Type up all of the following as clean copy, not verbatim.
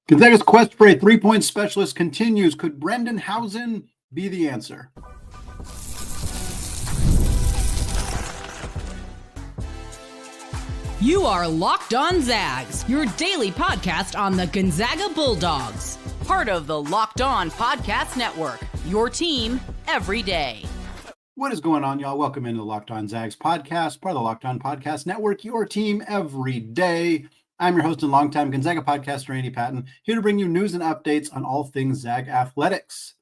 Gonzaga's quest for a three-point specialist continues. Could Brendan Hausen be the answer? You are Locked On Zags, your daily podcast on the Gonzaga Bulldogs. Part of the Locked On Podcast Network, your team every day. What is going on, y'all? Welcome into the Locked On Zags podcast, part of the Locked On Podcast Network, your team every day. I'm your host and longtime Gonzaga podcaster, Andy Patton, here to bring you news and updates on all things Zag athletics.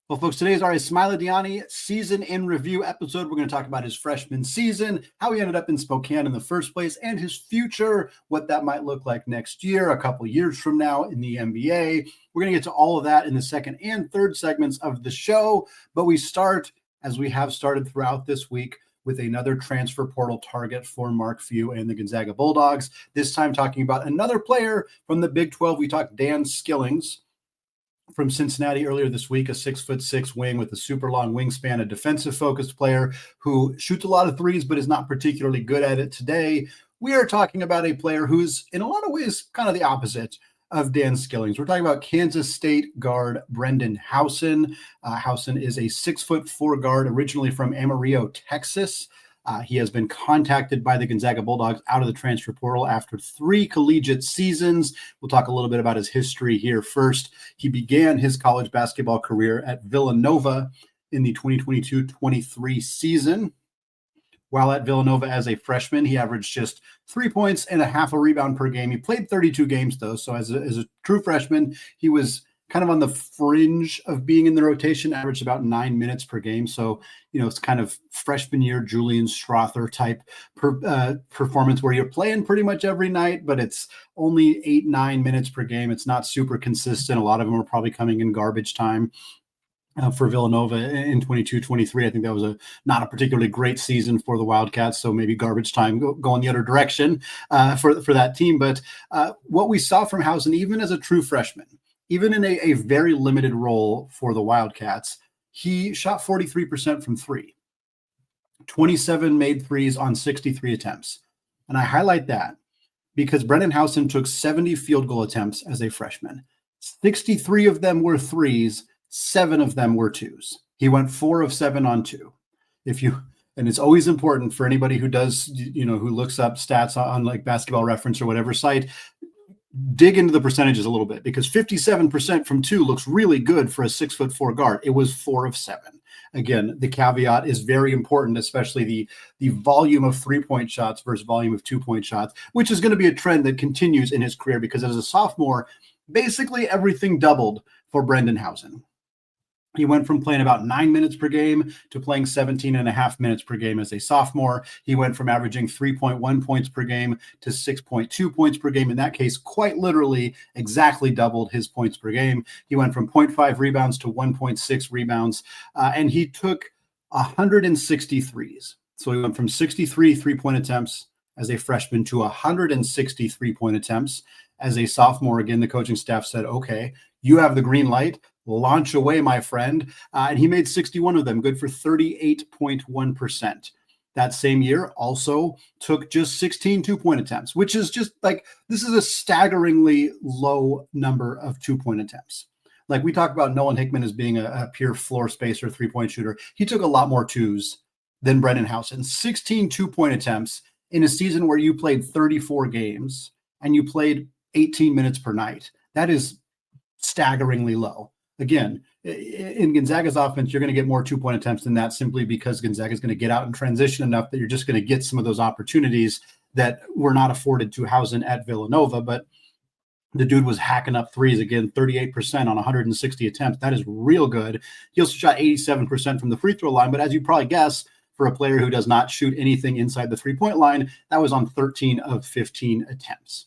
Well, folks, today is our Ismaila Diagne season in review episode. We're going to talk about his freshman season, how he ended up in Spokane in the first place, and his future, what that might look like next year, a couple years from now in the NBA. We're going to get to all of that in the second and third segments of the show, but we start, as we have started throughout this week, with another transfer portal target for Mark Few and the Gonzaga Bulldogs. This time talking about another player from the Big 12. We talked Dan Skillings from Cincinnati earlier this week, a 6'6" wing with a super long wingspan, a defensive focused player who shoots a lot of threes, but is not particularly good at it today. We are talking about a player who's in a lot of ways kind of the opposite of Dan Skillings. We're talking about Kansas State guard Brendan Hausen. Hausen is a 6'4" guard, originally from Amarillo, Texas. He has been contacted by the Gonzaga Bulldogs out of the transfer portal after 3 collegiate seasons. We'll talk a little bit about his history here first. He began his college basketball career at Villanova in the 2022-23 season. While at Villanova as a freshman, he averaged just 3 points and a half a rebound per game. He played 32 games, though. So as a true freshman, he was kind of on the fringe of being in the rotation, averaged about 9 minutes per game. So, it's kind of freshman year Julian Strother type performance where you're playing pretty much every night, but it's only 8-9 minutes per game. It's not super consistent. A lot of them are probably coming in garbage time. For Villanova in 22-23. I think that was not a particularly great season for the Wildcats, so maybe garbage time going the other direction for that team. But what we saw from Hausen, even as a true freshman, even in a very limited role for the Wildcats, he shot 43% from three, 27 made threes on 63 attempts. And I highlight that because Brendan Hausen took 70 field goal attempts as a freshman. 63 of them were threes, 7 of them were twos. He went 4 of 7 on 2. And it's always important for anybody who does, who looks up stats on like Basketball Reference or whatever site, dig into the percentages a little bit, because 57% from 2 looks really good for a 6'4" guard. It was 4 of 7. Again, the caveat is very important, especially the volume of 3-point shots versus volume of 2-point shots, which is going to be a trend that continues in his career, because as a sophomore, basically everything doubled for Brendan Hausen. He went from playing about 9 minutes per game to playing 17 and a half minutes per game as a sophomore. He went from averaging 3.1 points per game to 6.2 points per game. In that case, quite literally exactly doubled his points per game. He went from 0.5 rebounds to 1.6 rebounds, and he took 163s. So he went from 63 3-point attempts as a freshman to 160 3-point attempts as a sophomore. Again, the coaching staff said, okay, you have the green light. Launch away, my friend. And he made 61 of them, good for 38.1%. That same year also took just 16 2-point attempts, which is just like, this is a staggeringly low number of 2-point attempts. Like we talk about Nolan Hickman as being a pure floor spacer, 3-point shooter. He took a lot more twos than Brendan Hausen. 16 2-point attempts in a season where you played 34 games and you played 18 minutes per night. That is staggeringly low. Again, in Gonzaga's offense, you're going to get more 2-point attempts than that, simply because Gonzaga is going to get out and transition enough that you're just going to get some of those opportunities that were not afforded to Hausen at Villanova. But the dude was hacking up threes, again, 38% on 160 attempts. That is real good. He also shot 87% from the free throw line. But as you probably guess, for a player who does not shoot anything inside the 3-point line, that was on 13 of 15 attempts.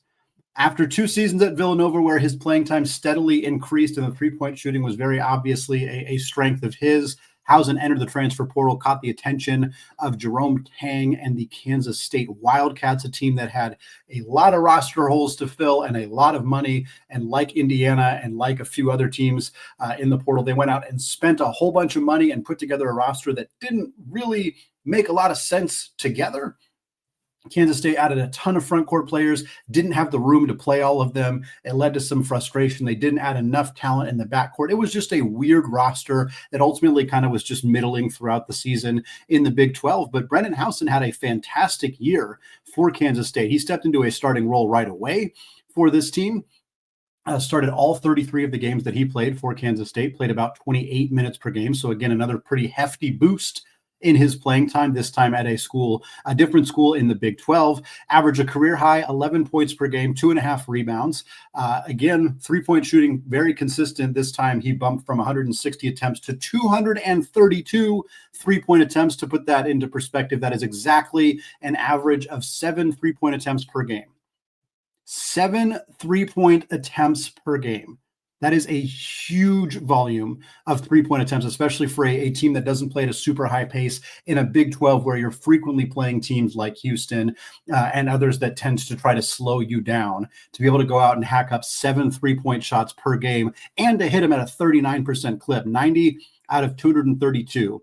After 2 seasons at Villanova, where his playing time steadily increased and the 3-point shooting was very obviously a strength of his, Hausen entered the transfer portal, caught the attention of Jerome Tang and the Kansas State Wildcats, a team that had a lot of roster holes to fill and a lot of money. And like Indiana and like a few other teams in the portal, they went out and spent a whole bunch of money and put together a roster that didn't really make a lot of sense together. Kansas State added a ton of front court players, didn't have the room to play all of them. It led to some frustration. They didn't add enough talent in the backcourt. It was just a weird roster that ultimately kind of was just middling throughout the season in the Big 12. But Brendan Hausen had a fantastic year for Kansas State. He stepped into a starting role right away for this team. Started all 33 of the games that he played for Kansas State, played about 28 minutes per game. So again, another pretty hefty boost in his playing time, this time at a different school in the Big 12. Average a career high 11 points per game, 2.5 rebounds. Again, three-point shooting, very consistent. This time he bumped from 160 attempts to 232 three-point attempts. To put that into perspective, that is exactly an average of 7 three-point attempts per game. 7 three-point attempts per game. That is a huge volume of three-point attempts, especially for a team that doesn't play at a super high pace in a Big 12 where you're frequently playing teams like Houston and others that tend to try to slow you down. To be able to go out and hack up 7 three-point shots per game and to hit them at a 39% clip, 90 out of 232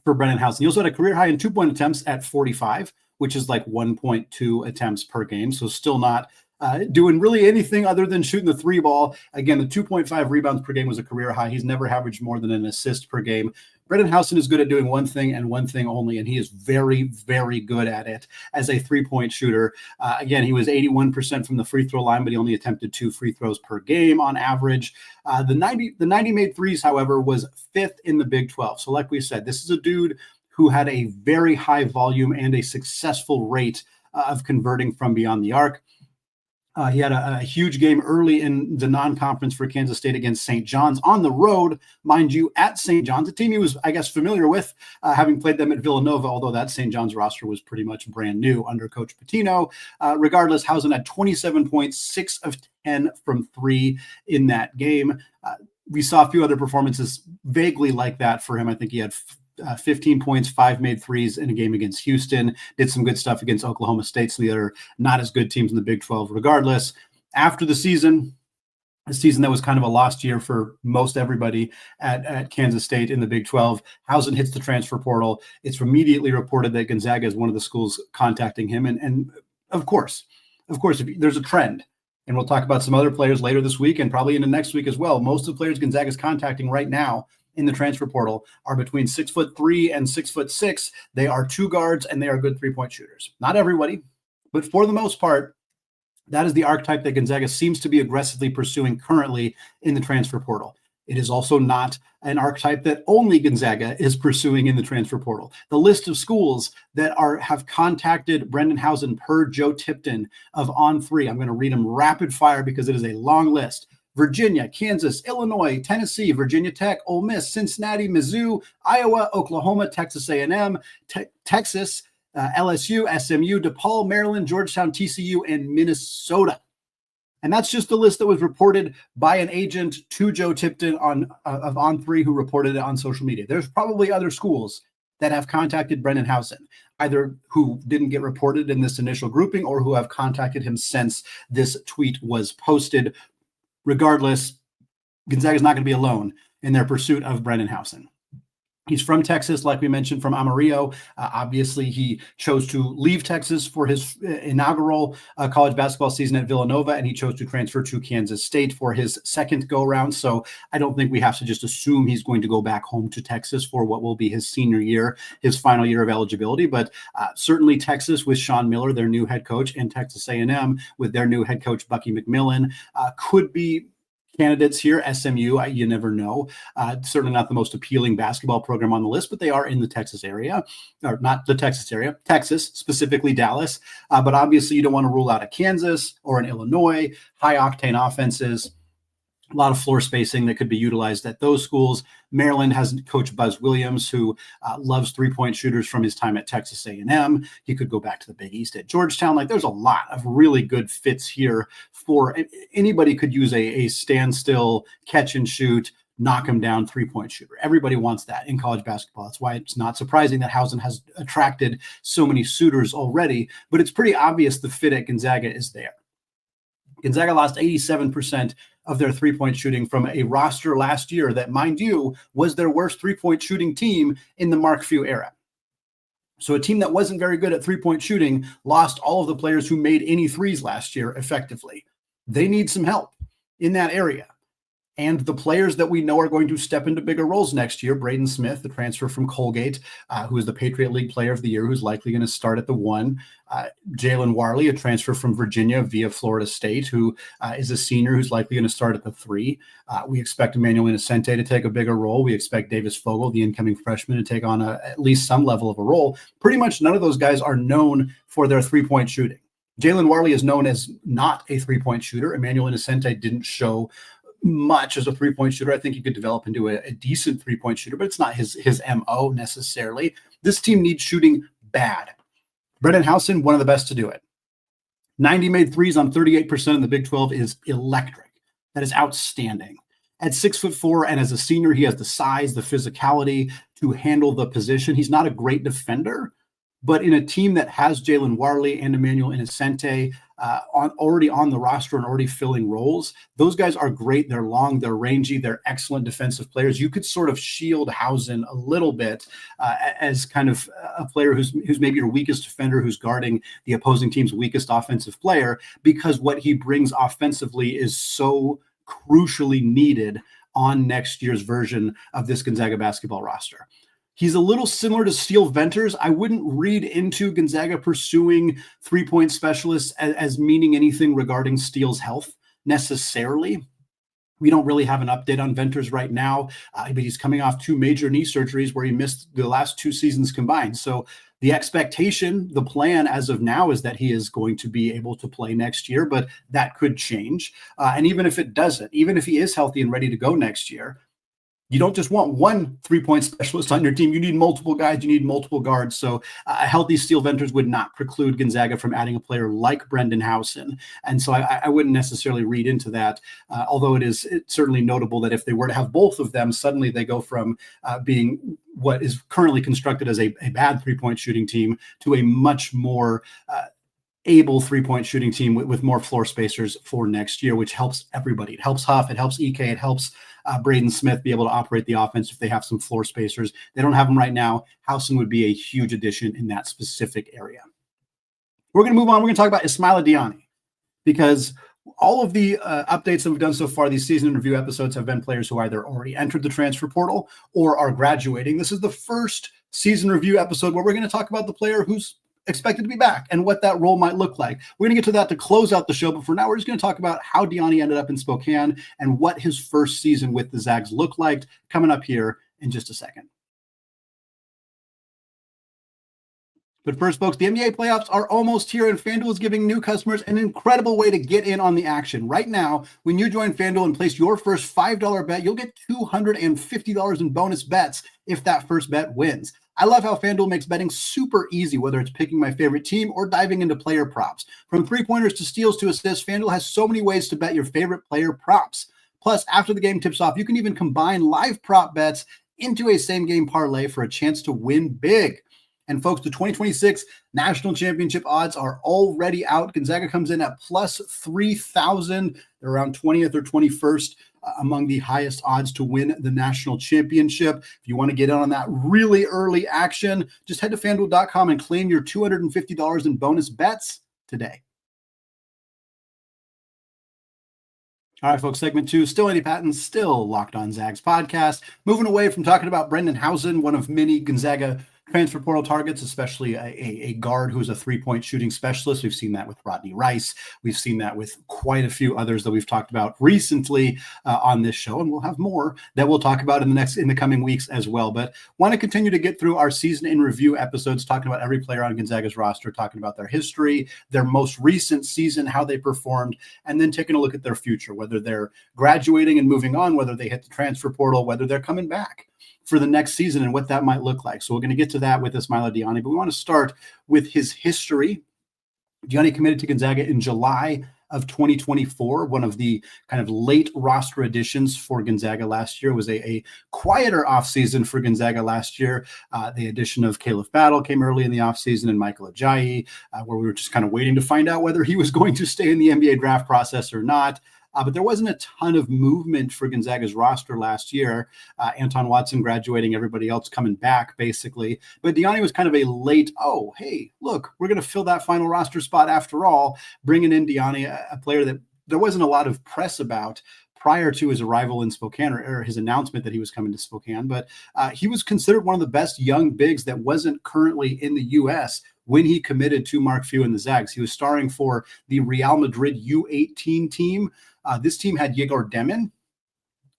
for Brendan Hausen. He also had a career high in 2-point attempts at 45, which is like 1.2 attempts per game. So still not doing really anything other than shooting the three ball. Again, the 2.5 rebounds per game was a career high. He's never averaged more than an assist per game. Brendan Hausen is good at doing one thing and one thing only, and he is very, very good at it as a three-point shooter. Again, he was 81% from the free throw line, but he only attempted 2 free throws per game on average. The 90 made threes, however, was 5th in the Big 12. So like we said, this is a dude who had a very high volume and a successful rate of converting from beyond the arc. He had a huge game early in the non-conference for Kansas State against St. John's on the road, mind you, at St. John's, a team he was, I guess, familiar with, having played them at Villanova, although that St. John's roster was pretty much brand new under Coach Pitino. Regardless, Hausen had 27 points, 6 of 10 from 3 in that game. We saw a few other performances vaguely like that for him. I think he had 15 points, 5 made threes in a game against Houston, did some good stuff against Oklahoma State, some of the other not as good teams in the Big 12. Regardless, after the season, a season that was kind of a lost year for most everybody at Kansas State in the Big 12, Hausen hits the transfer portal. It's immediately reported that Gonzaga is one of the schools contacting him. And of course, if there's a trend, and we'll talk about some other players later this week and probably into next week as well. Most of the players Gonzaga is contacting right now in the transfer portal are between 6'3" and 6'6". They are 2 guards and they are good 3-point shooters. Not everybody, but for the most part, that is the archetype that Gonzaga seems to be aggressively pursuing currently in the transfer portal. It is also not an archetype that only Gonzaga is pursuing in the transfer portal. The list of schools that have contacted Brendan Hausen per Joe Tipton of On3, I'm going to read them rapid fire because it is a long list. Virginia, Kansas, Illinois, Tennessee, Virginia Tech, Ole Miss, Cincinnati, Mizzou, Iowa, Oklahoma, Texas A&M, Texas, LSU, SMU, DePaul, Maryland, Georgetown, TCU, and Minnesota. And that's just the list that was reported by an agent to Joe Tipton of On3, who reported it on social media. There's probably other schools that have contacted Brendan Hausen, either who didn't get reported in this initial grouping or who have contacted him since this tweet was posted. Regardless, Gonzaga is not going to be alone in their pursuit of Brendan Hausen. He's from Texas, like we mentioned, from Amarillo. Obviously, he chose to leave Texas for his inaugural college basketball season at Villanova, and he chose to transfer to Kansas State for his second go-around. So I don't think we have to just assume he's going to go back home to Texas for what will be his senior year, his final year of eligibility. But certainly Texas with Sean Miller, their new head coach, and Texas A&M with their new head coach, Bucky McMillan, could be candidates here. SMU, you never know. Certainly not the most appealing basketball program on the list, but they are in the Texas area, or not the Texas area, Texas, specifically Dallas. But obviously you don't want to rule out a Kansas or an Illinois, high octane offenses, a lot of floor spacing that could be utilized at those schools. Maryland has Coach Buzz Williams, who loves 3-point shooters from his time at Texas A&M. He could go back to the Big East at Georgetown. Like, there's a lot of really good fits here for anybody. Could use a standstill, catch and shoot, knock him down 3-point shooter. Everybody wants that in college basketball. That's why it's not surprising that Hausen has attracted so many suitors already, but it's pretty obvious the fit at Gonzaga is there. Gonzaga lost 87% of their 3-point shooting from a roster last year that, mind you, was their worst 3-point shooting team in the Mark Few era. So a team that wasn't very good at three-point shooting lost all of the players who made any threes last year effectively. They need some help in that area. And the players that we know are going to step into bigger roles next year, Braden Smith, the transfer from Colgate, who is the Patriot League Player of the Year, who's likely going to start at the 1. Jalen Warley, a transfer from Virginia via Florida State, who is a senior who's likely going to start at the 3. We expect Emmanuel Innocente to take a bigger role. We expect Davis Fogel, the incoming freshman, to take on at least some level of a role. Pretty much none of those guys are known for their three-point shooting. Jalen Warley is known as not a three-point shooter. Emmanuel Innocente didn't show much as a three-point shooter. I think he could develop into a decent three-point shooter, but it's not his MO necessarily. This team needs shooting bad. Brendan Hausen, one of the best to do it. 90 made threes on 38% in the Big 12 is electric. That is outstanding. At 6'4" and as a senior, he has the size, the physicality to handle the position. He's not a great defender, but in a team that has Jalen Warley and Emmanuel Innocente already on the roster and already filling roles, those guys are great. They're long, they're rangy, they're excellent defensive players. You could sort of shield Hausen a little bit as kind of a player who's maybe your weakest defender, who's guarding the opposing team's weakest offensive player, because what he brings offensively is so crucially needed on next year's version of this Gonzaga basketball roster. He's a little similar to Steele Venters. I wouldn't read into Gonzaga pursuing three-point specialists as meaning anything regarding Steele's health necessarily. We don't really have an update on Venters right now, but he's coming off 2 major knee surgeries where he missed the last 2 seasons combined. So the expectation, the plan as of now is that he is going to be able to play next year, but that could change. And even if it doesn't, even if he is healthy and ready to go next year, you don't just want one three-point specialist on your team. You need multiple guys. You need multiple guards. So a healthy Steele Venters would not preclude Gonzaga from adding a player like Brendan Hausen. And so I wouldn't necessarily read into that, although it's certainly notable that if they were to have both of them, suddenly they go from being what is currently constructed as a bad three-point shooting team to a much more able three-point shooting team with more floor spacers for next year, which helps everybody. It helps Huff, it helps EK, it helps Braden Smith be able to operate the offense if they have some floor spacers. They don't have them right now. Hausen would be a huge addition in that specific area. We're going to move on. We're going to talk about Ismaila Diagne, because all of the updates that we've done so far, these season review episodes, have been players who either already entered the transfer portal or are graduating. This is the first season review episode where we're going to talk about the player who's expected to be back and what that role might look like. We're going to get to that to close out the show, but for now, we're just going to talk about how Diagne ended up in Spokane and what his first season with the Zags looked like, coming up here in just a second. But first, folks, the NBA playoffs are almost here, and FanDuel is giving new customers an incredible way to get in on the action. Right now, when you join FanDuel and place your first $5 bet, you'll get $250 in bonus bets if that first bet wins. I love how FanDuel makes betting super easy, whether it's picking my favorite team or diving into player props. From three-pointers to steals to assists, FanDuel has so many ways to bet your favorite player props. Plus, after the game tips off, you can even combine live prop bets into a same-game parlay for a chance to win big. And folks, the 2026 National Championship odds are already out. Gonzaga comes in at plus 3,000. They're around 20th or 21st among the highest odds to win the national championship. If you want to get in on that really early action, just head to FanDuel.com and claim your $250 in bonus bets today. All right, folks, segment 2, still Andy Patton, still Locked On Zags podcast. Moving away from talking about Brendan Hausen, one of many Gonzaga transfer portal targets, especially a guard who's a three-point shooting specialist. We've seen that with Rodney Rice. We've seen that with quite a few others that we've talked about recently on this show, and we'll have more that we'll talk about in the coming weeks as well. But want to continue to get through our season in review episodes, talking about every player on Gonzaga's roster, talking about their history, their most recent season, how they performed, and then taking a look at their future, whether they're graduating and moving on, whether they hit the transfer portal, whether they're coming back for the next season and what that might look like. So we're going to get to that with Ismaila Diagne, but we want to start with his history. Diagne committed to Gonzaga in July of 2024, one of the kind of late roster additions for Gonzaga last year. It was a quieter offseason for Gonzaga last year. The addition of Caleb Battle came early in the offseason, and Michael Ajayi, where we were just kind of waiting to find out whether he was going to stay in the NBA draft process or not. But there wasn't a ton of movement for Gonzaga's roster last year. Anton Watson graduating, everybody else coming back, basically. But Diagne was kind of a late, oh, hey, look, we're going to fill that final roster spot after all, bringing in Diagne, a player that there wasn't a lot of press about prior to his arrival in Spokane, or his announcement that he was coming to Spokane. But he was considered one of the best young bigs that wasn't currently in the U.S. when he committed to Mark Few and the Zags. He was starring for the Real Madrid U18 team. This team had Yegor Demin,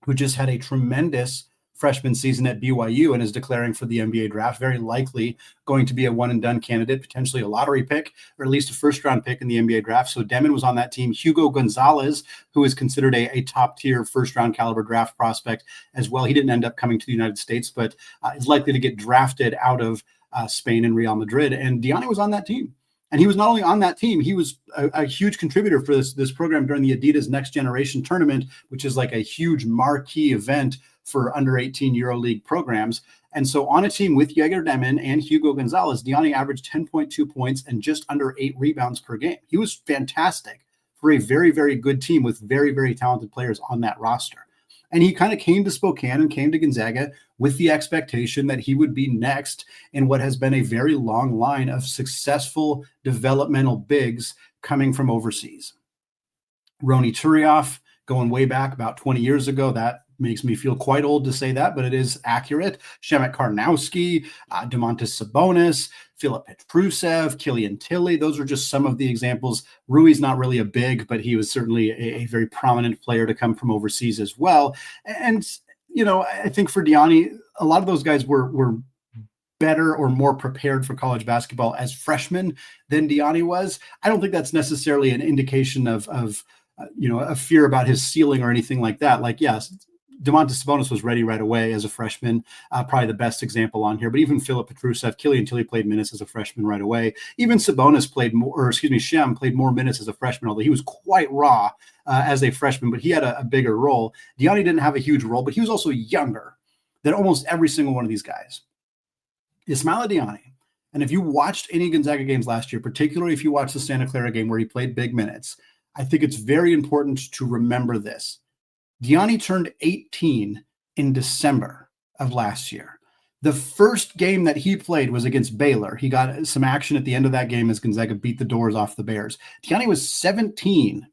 who just had a tremendous freshman season at BYU and is declaring for the NBA draft, very likely going to be a one-and-done candidate, potentially a lottery pick, or at least a first-round pick in the NBA draft. So Demin was on that team. Hugo Gonzalez, who is considered a top-tier first-round caliber draft prospect as well. He didn't end up coming to the United States, but is likely to get drafted out of Spain and Real Madrid. And Diagne was on that team. And he was not only on that team, he was a huge contributor for this program during the Adidas Next Generation Tournament, which is like a huge marquee event for under 18 EuroLeague programs. And so on a team with Yegor Demin and Hugo Gonzalez, Diagne averaged 10.2 points and just under 8 rebounds per game. He was fantastic for a very, very good team with very, very talented players on that roster. And he kind of came to Spokane and came to Gonzaga with the expectation that he would be next in what has been a very long line of successful developmental bigs coming from overseas. Roni Turioff, going way back about 20 years ago, that makes me feel quite old to say that, but it is accurate. Shemek Karnowski, Domantas Sabonis, Filip Petrusev, Killian Tilly. Those are just some of the examples. Rui's not really a big, but he was certainly a very prominent player to come from overseas as well. And, you know, I think for Diagne, a lot of those guys were better or more prepared for college basketball as freshmen than Diagne was. I don't think that's necessarily an indication of a fear about his ceiling or anything like that. Like, yes, Domantas Sabonis was ready right away as a freshman, probably the best example on here. But even Filip Petrusev, Killian Tilly played minutes as a freshman right away. Even Sabonis played more, Shem played more minutes as a freshman, although he was quite raw as a freshman, but he had a bigger role. Diagne didn't have a huge role, but he was also younger than almost every single one of these guys. Ismaila Diagne, and if you watched any Gonzaga games last year, particularly if you watched the Santa Clara game where he played big minutes, I think it's very important to remember this. Diagne turned 18 in December of last year. The first game that he played was against Baylor. He got some action at the end of that game as Gonzaga beat the doors off the Bears. Diagne was 17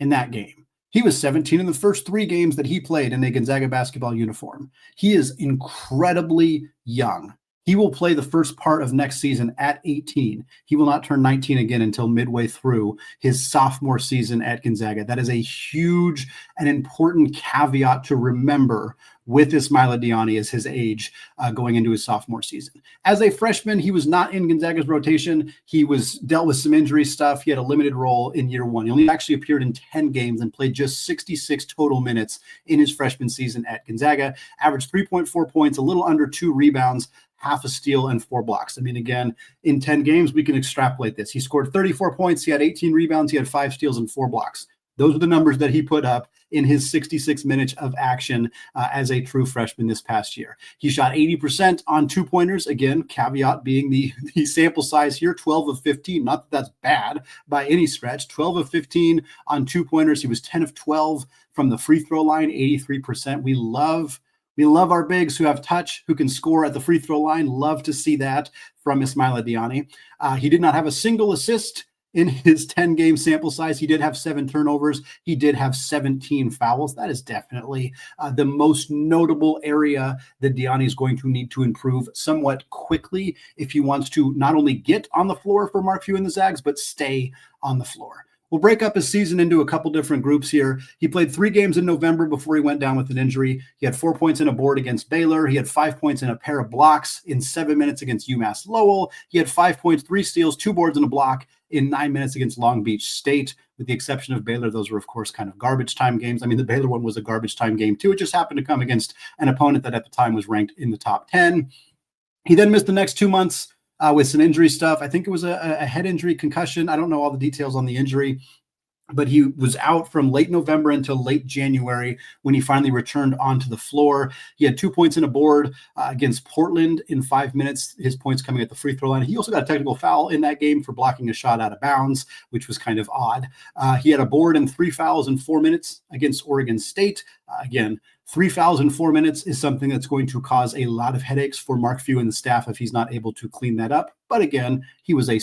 in that game. He was 17 in the first 3 games that he played in a Gonzaga basketball uniform. He is incredibly young. He will play the first part of next season at 18. He will not turn 19 again until midway through his sophomore season at Gonzaga. That is a huge and important caveat to remember with Ismaila Diagne as his age going into his sophomore season. As a freshman, he was not in Gonzaga's rotation. He was dealt with some injury stuff. He had a limited role in year 1. He only actually appeared in 10 games and played just 66 total minutes in his freshman season at Gonzaga. Averaged 3.4 points, a little under 2 rebounds, half a steal, and 4 blocks. I mean, again, in 10 games, we can extrapolate this. He scored 34 points. He had 18 rebounds. He had 5 steals and 4 blocks. Those are the numbers that he put up in his 66 minutes of action as a true freshman this past year. He shot 80% on 2-pointers. Again, caveat being the sample size here, 12 of 15. Not that that's bad by any stretch. 12 of 15 on 2-pointers. He was 10 of 12 from the free throw line, 83%. We love our bigs who have touch, who can score at the free throw line. Love to see that from Ismaila Diagne. He did not have a single assist in his 10-game sample size. He did have 7 turnovers. He did have 17 fouls. That is definitely the most notable area that Diagne is going to need to improve somewhat quickly if he wants to not only get on the floor for Mark Few and the Zags, but stay on the floor. We'll break up his season into a couple different groups here. He played 3 games in November before he went down with an injury. He had 4 points and a board against Baylor. He had 5 points and a pair of blocks in 7 minutes against UMass Lowell. He had 5 points, 3 steals, 2 boards, and a block in 9 minutes against Long Beach State. With the exception of Baylor, those were, of course, kind of garbage time games. I mean, the Baylor one was a garbage time game, too. It just happened to come against an opponent that at the time was ranked in the top 10. He then missed the next 2 months with some injury stuff. I think it was a head injury, concussion. I don't know all the details on the injury. but he was out from late November until late January when he finally returned onto the floor. He had 2 points and a board against Portland in 5 minutes, his points coming at the free throw line. He also got a technical foul in that game for blocking a shot out of bounds, which was kind of odd. He had a board and 3 fouls in 4 minutes against Oregon State. Again, 3 fouls in 4 minutes is something that's going to cause a lot of headaches for Mark Few and the staff if he's not able to clean that up. But again, he was a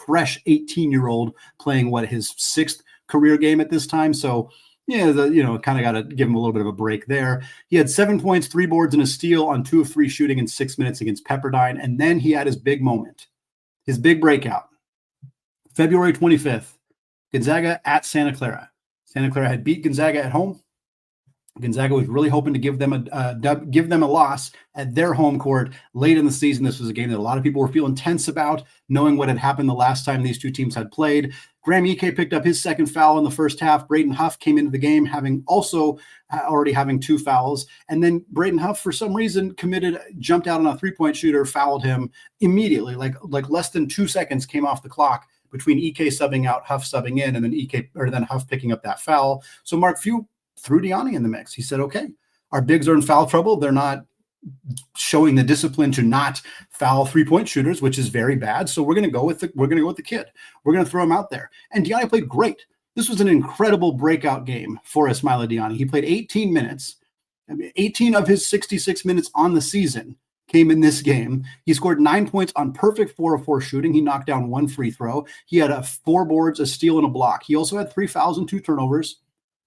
fresh 18-year-old playing his 6th career game at this time. So, kind of got to give him a little bit of a break there. He had 7 points, 3 boards, and a steal on 2 of 3 shooting in 6 minutes against Pepperdine. And then he had his big moment, his big breakout. February 25th, Gonzaga at Santa Clara. Santa Clara had beat Gonzaga at home. Gonzaga was really hoping to give them a loss at their home court late in the season. This was a game that a lot of people were feeling tense about, knowing what had happened the last time these two teams had played. Graham Ike picked up his second foul in the first half. Braden Huff came into the game already having 2 fouls. And then Braden Huff, for some reason, jumped out on a 3-point shooter, fouled him immediately, like less than 2 seconds came off the clock between Ike subbing out, Huff subbing in, and then Huff picking up that foul. So Mark Few threw Diagne in the mix. He said, okay, our bigs are in foul trouble. They're not showing the discipline to not foul 3-point shooters, which is very bad. So we're going to go with the kid. We're going to throw him out there. And Diagne played great. This was an incredible breakout game for Ismaila Diagne. He played 18 minutes. 18 of his 66 minutes on the season came in this game. He scored 9 points on perfect 4 of 4 shooting. He knocked down 1 free throw. He had 4 boards, a steal, and a block. He also had 3 fouls and 2 turnovers.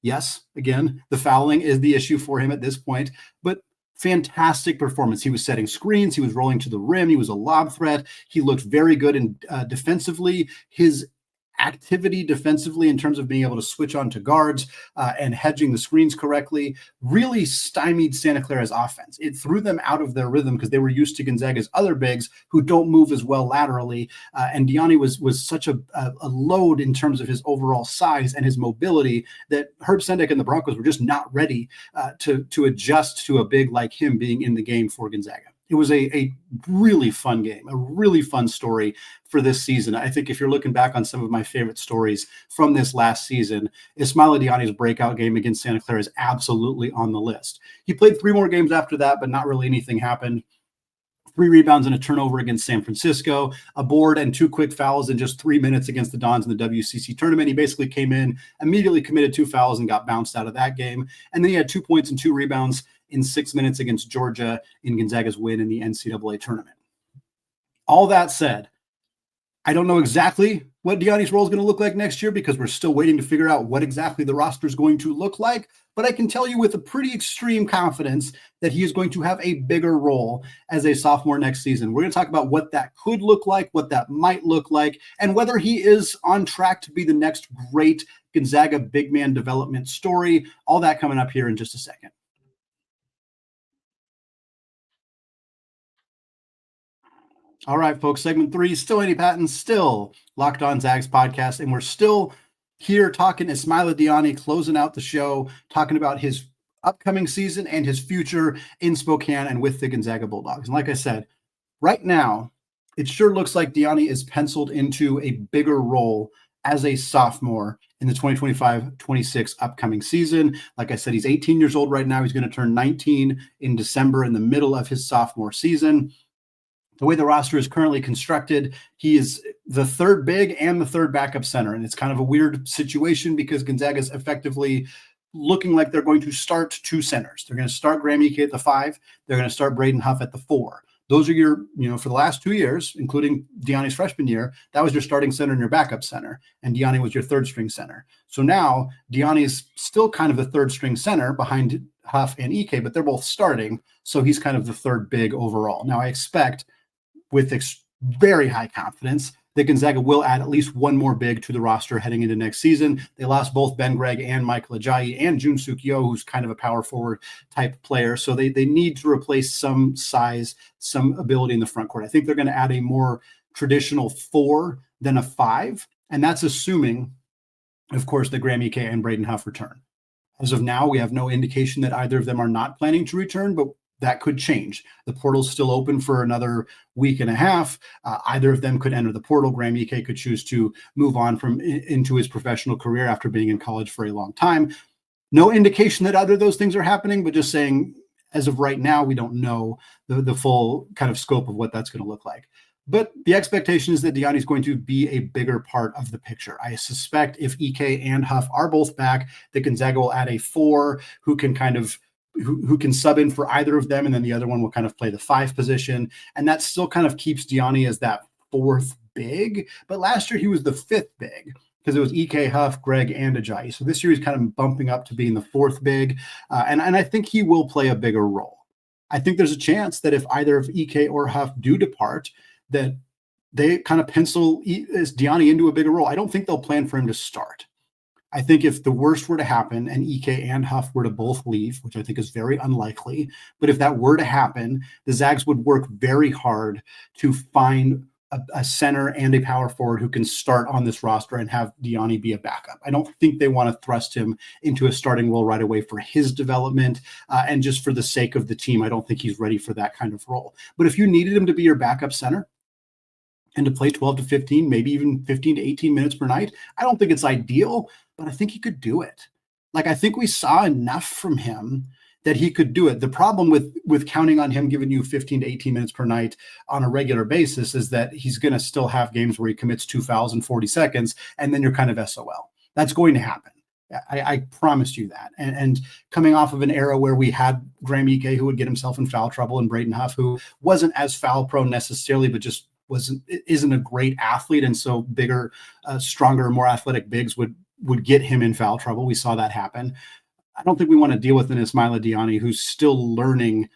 Yes, again, the fouling is the issue for him at this point, but fantastic performance. He was setting screens. He was rolling to the rim. He was a lob threat. He looked very good in defensively. His activity defensively in terms of being able to switch on to guards and hedging the screens correctly really stymied Santa Clara's offense. It threw them out of their rhythm because they were used to Gonzaga's other bigs who don't move as well laterally. And Diagne was such a load in terms of his overall size and his mobility that Herb Sendek and the Broncos were just not ready to adjust to a big like him being in the game for Gonzaga. It was a really fun game, a really fun story for this season. I think if you're looking back on some of my favorite stories from this last season, Ismaila Diagne's breakout game against Santa Clara is absolutely on the list. He played 3 more games after that, but not really anything happened. 3 rebounds and a turnover against San Francisco, a board and 2 quick fouls in just 3 minutes against the Dons in the WCC tournament. He basically came in, immediately committed 2 fouls and got bounced out of that game. And then he had 2 points and 2 rebounds in 6 minutes against Georgia in Gonzaga's win in the NCAA tournament. All that said, I don't know exactly what Diagne's role is going to look like next year because we're still waiting to figure out what exactly the roster is going to look like. But I can tell you with a pretty extreme confidence that he is going to have a bigger role as a sophomore next season. We're going to talk about what that could look like, what that might look like, and whether he is on track to be the next great Gonzaga big man development story. All that coming up here in just a second. All right, folks, segment 3, still Andy Patton, still Locked On Zags podcast, and we're still here talking Ismaila Diagne, closing out the show, talking about his upcoming season and his future in Spokane and with the Gonzaga Bulldogs. And like I said, right now, it sure looks like Diagne is penciled into a bigger role as a sophomore in the 2025-26 upcoming season. Like I said, he's 18 years old right now. He's going to turn 19 in December in the middle of his sophomore season. The way the roster is currently constructed, he is the 3rd big and the 3rd backup center. And it's kind of a weird situation because Gonzaga is effectively looking like they're going to start 2 centers. They're going to start Graham Ike at the 5. They're going to start Braden Huff at the 4. Those are your, for the last 2 years, including Diagne's freshman year, that was your starting center and your backup center. And Diagne was your 3rd string center. So now Diagne is still kind of the 3rd string center behind Huff and Ike, but they're both starting. So he's kind of the 3rd big overall. Now I expect with very high confidence that Gonzaga will add at least 1 more big to the roster heading into next season. They lost both Ben Gregg and Michael Ajayi and Jun-Suk Yo, who's kind of a power forward type player. So they need to replace some size, some ability in the front court. I think they're going to add a more traditional 4 than a 5. And that's assuming, of course, that Graham Ike and Braden Huff return. As of now, we have no indication that either of them are not planning to return, but that could change. The portal's still open for another week and a half. Either of them could enter the portal. Graham Ike could choose to move on into his professional career after being in college for a long time. No indication that either of those things are happening, but just saying, as of right now, we don't know the full kind of scope of what that's going to look like. But the expectation is that Diagne is going to be a bigger part of the picture. I suspect if Ike and Huff are both back, that Gonzaga will add a 4 who can kind of who can sub in for either of them, and then the other one will kind of play the 5 position. And that still kind of keeps Diagne as that 4th big. But last year he was the 5th big, because it was Ike, Huff, Greg, and Ajayi. So this year he's kind of bumping up to being the 4th big. And I think he will play a bigger role. I think there's a chance that if either of Ike or Huff do depart, that they kind of pencil Diagne into a bigger role. I don't think they'll plan for him to start. I think if the worst were to happen and Ike and Huff were to both leave, which I think is very unlikely, but if that were to happen, the Zags would work very hard to find a center and a power forward who can start on this roster and have Diagne be a backup. I don't think they want to thrust him into a starting role right away for his development. And just for the sake of the team, I don't think he's ready for that kind of role. But if you needed him to be your backup center and to play 12 to 15, maybe even 15 to 18 minutes per night, I don't think it's ideal, but I think he could do it. Like, I think we saw enough from him that he could do it. The problem with counting on him giving you 15 to 18 minutes per night on a regular basis is that he's going to still have games where he commits 2 fouls in 40 seconds, and then you're kind of SOL. That's going to happen. I promised you that. And coming off of an era where we had Graham Ike, who would get himself in foul trouble, and Brendan Huff, who wasn't as foul prone necessarily, but just isn't a great athlete, and so bigger, stronger, more athletic bigs would get him in foul trouble. We saw that happen. I don't think we want to deal with an Ismaila Diagne who's still learning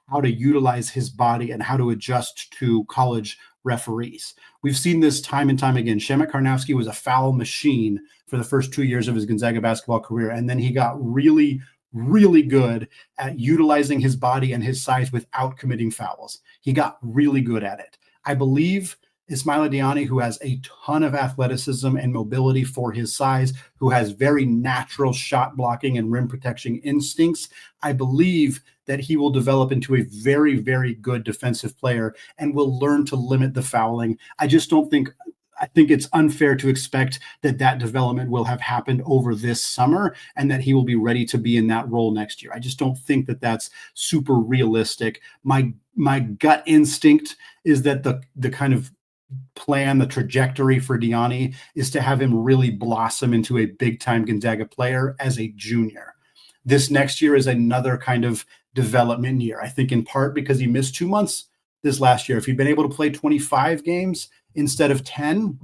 how to utilize his body and how to adjust to college referees. We've seen this time and time again. Shemek Karnowski was a foul machine for the first 2 years of his Gonzaga basketball career, and then he got really, really good at utilizing his body and his size without committing fouls. He got really good at it. I believe Ismaila Diagne, who has a ton of athleticism and mobility for his size, who has very natural shot blocking and rim protection instincts, I believe that he will develop into a very, very good defensive player and will learn to limit the fouling. I think it's unfair to expect that development will have happened over this summer and that he will be ready to be in that role next year. I just don't think that that's super realistic. My gut instinct is that the kind of plan, the trajectory for Diagne is to have him really blossom into a big-time Gonzaga player as a junior. This next year is another kind of development year, I think in part because he missed 2 months this last year. If he'd been able to play 25 games instead of 10,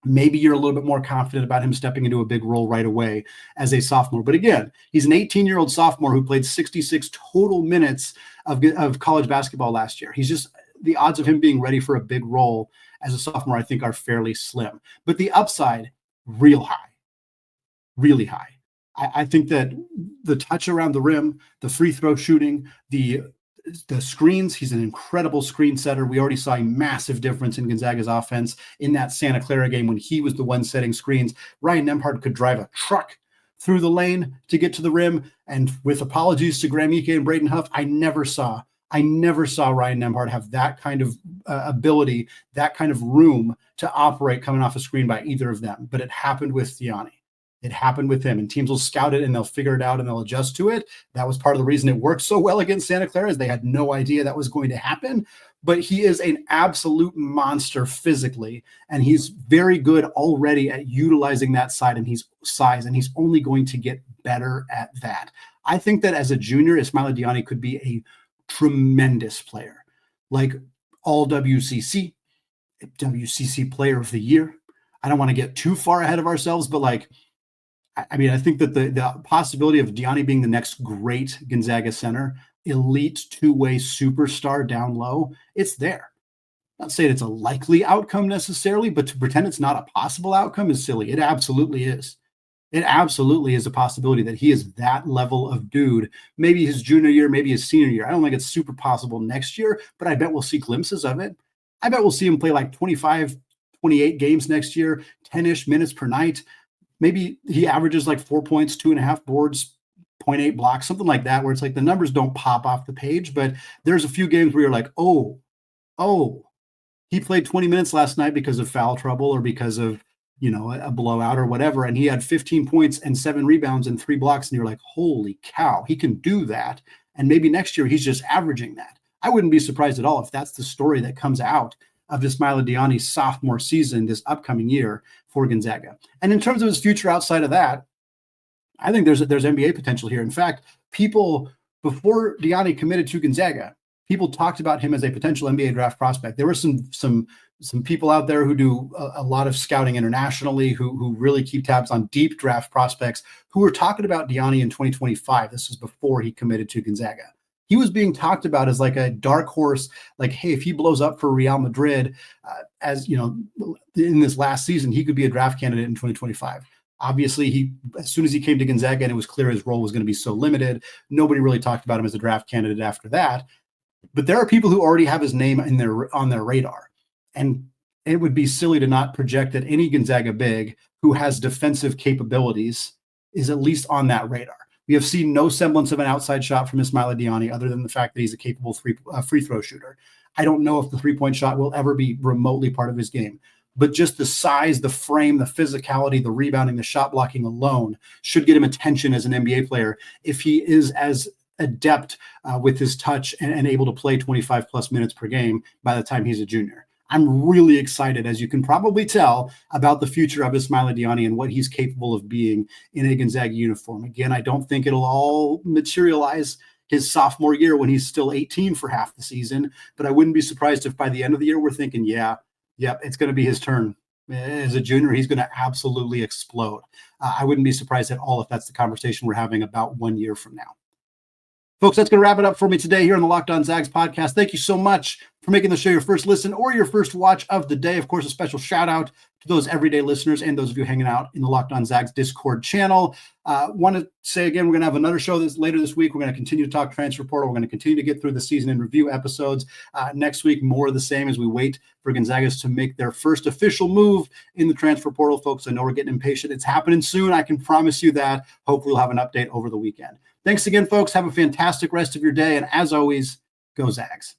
maybe you're a little bit more confident about him stepping into a big role right away as a sophomore. But again, he's an 18-year-old sophomore who played 66 total minutes of college basketball last year. The odds of him being ready for a big role as a sophomore, I think, are fairly slim. But the upside, real high, really high. I think that the touch around the rim, the free throw shooting, the screens, he's an incredible screen setter. We already saw a massive difference in Gonzaga's offense in that Santa Clara game when he was the one setting screens. Ryan Nembhard could drive a truck through the lane to get to the rim. And with apologies to Graham Ike and Brendan Huff, I never saw Ryan Nembhard have that kind of ability, that kind of room to operate coming off a screen by either of them. But it happened with Diagne. It happened with him, and teams will scout it and they'll figure it out and they'll adjust to it. That was part of the reason it worked so well against Santa Clara, is they had no idea that was going to happen. But he is an absolute monster physically, and he's very good already at utilizing that side and his size, and he's only going to get better at that. I think that as a junior, Ismaila Diagne could be a tremendous player, like all WCC player of the year. I don't want to get too far ahead of ourselves, but I think that the possibility of Diagne being the next great Gonzaga center, elite two-way superstar down low, it's there. I'm not saying it's a likely outcome necessarily, but to pretend it's not a possible outcome is silly. It absolutely is. It absolutely is a possibility that he is that level of dude, maybe his junior year, maybe his senior year. I don't think it's super possible next year, but I bet we'll see glimpses of it. I bet we'll see him play like 25, 28 games next year, 10-ish minutes per night. Maybe he averages like 4 points, 2.5 boards, 0.8 blocks, something like that, where it's like the numbers don't pop off the page, but there's a few games where you're like, oh, he played 20 minutes last night because of foul trouble or because of, a blowout or whatever. And he had 15 points and 7 rebounds and 3 blocks. And you're like, holy cow, he can do that. And maybe next year he's just averaging that. I wouldn't be surprised at all if that's the story that comes out of Ismaila Diagne's sophomore season this upcoming year for Gonzaga. And in terms of his future outside of that, I think there's NBA potential here. In fact, people before Diagne committed to Gonzaga, people talked about him as a potential NBA draft prospect. There were some people out there who do a lot of scouting internationally, who really keep tabs on deep draft prospects, who were talking about Diagne in 2025. This was before he committed to Gonzaga. He was being talked about as like a dark horse, like, hey, if he blows up for Real Madrid, in this last season, he could be a draft candidate in 2025. Obviously, as soon as he came to Gonzaga and it was clear his role was going to be so limited, nobody really talked about him as a draft candidate after that. But there are people who already have his name on their radar. And it would be silly to not project that any Gonzaga big who has defensive capabilities is at least on that radar. We have seen no semblance of an outside shot from Ismaila Diagne other than the fact that he's a capable free throw shooter. I don't know if the three-point shot will ever be remotely part of his game, but just the size, the frame, the physicality, the rebounding, the shot blocking alone should get him attention as an NBA player if he is as adept with his touch and able to play 25 plus minutes per game by the time he's a junior. I'm really excited, as you can probably tell, about the future of Ismaila Diagne and what he's capable of being in a Gonzaga uniform. Again, I don't think it'll all materialize his sophomore year when he's still 18 for half the season, but I wouldn't be surprised if by the end of the year we're thinking, it's going to be his turn. As a junior, he's going to absolutely explode. I wouldn't be surprised at all if that's the conversation we're having about 1 year from now. Folks, that's going to wrap it up for me today here on the Locked On Zags podcast. Thank you so much for making the show your first listen or your first watch of the day. Of course, a special shout out to those everyday listeners and those of you hanging out in the Locked On Zags Discord channel. Want to say again, we're going to have another show later this week. We're going to continue to talk transfer portal. We're going to continue to get through the season in review episodes. Next week, more of the same as we wait for Gonzagas to make their first official move in the transfer portal. Folks, I know we're getting impatient. It's happening soon. I can promise you that. Hopefully we'll have an update over the weekend. Thanks again, folks. Have a fantastic rest of your day. And as always, go Zags.